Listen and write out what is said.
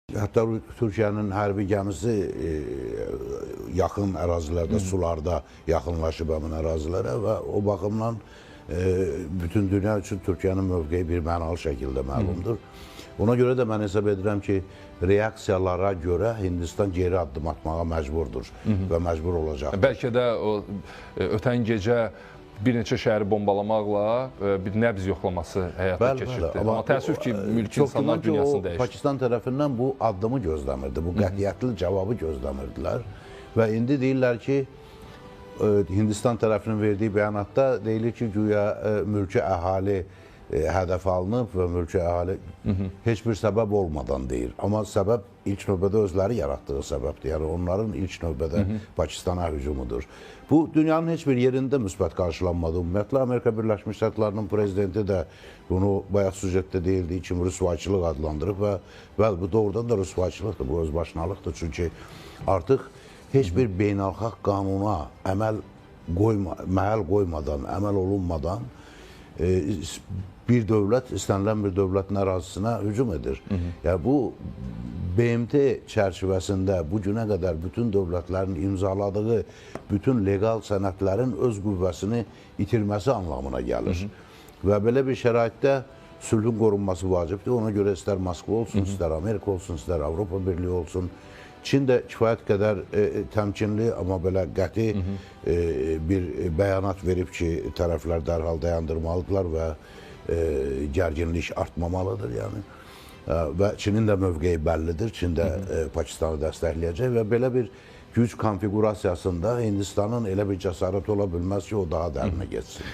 Hətta Türkiyənin hərbi gəmisi yaxın ərazilərdə, sularda yaxınlaşıb həmin ərazilərə və o baxımdan bütün dünya üçün Türkiyənin mövqeyi bir mənalı şəkildə məlumdur. Ona görə də mən hesab edirəm ki, reaksiyalara görə Hindistan geri addım atmağa məcburdur və məcbur olacaqdır. Bəlkə də o ötən gecə bir neçə şəhəri bombalamaqla bir nəbz yoxlaması həyata keçirdi. Amma təəssüf ki, mülki insanlar dünyasını dəyişdi. Pakistan tərəfindən bu addımı gözləmirdi, bu qətiyyətli cavabı gözləmirdilər. Və indi deyirlər ki, Hindistan tərəfinin verdiyi bəyanatda deyilir ki, güya mülki əhali hədəf alınıb və mülki əhali heç bir səbəb olmadan deyir. Amma səbəb ilk növbədə özləri yaratdığı səbəbdir. Yəni onların ilk növbədə Pakistana hücumudur. Bu dünyanın heç bir yerində müsbət qarşılanmadı. Ümumiyyətlə Amerika Birləşmiş Ştatlarının prezidenti də bunu bayaq süjetdə deyildiyi kimi rüsvayçılıq adlandırıb və bu doğrudan da rüsvayçılıqdır, bu özbaşınalıqdır. Çünki artıq heç bir beynəlxalq qanuna məhəl qoymadan, əməl olunmadan bir dövlət istənilən bir dövlətin ərazisinə hücum edir. Yəni bu BMT çərçivəsində bu günə qədər bütün dövlətlərin imzaladığı bütün legal sənədlərin öz qüvvəsini itirməsi anlamına gəlir. Və belə bir şəraitdə sülhün qorunması vacibdir. Ona görə istər Moskva olsun, istər Amerika olsun, istər Avropa Birliyi olsun. Çin də kifayət qədər təmkinli, amma belə qəti bir bəyanat verib ki, tərəflər dərhal dayandırmalıdırlar və gərginlik artmamalıdır. Yəni. Və Çinin də mövqeyi bəllidir. Çin də Pakistanı dəstəkləyəcək və belə bir güc konfigurasiyasında Hindistanın elə bir cəsarət ola bilməz ki, o daha dərinə geçsin.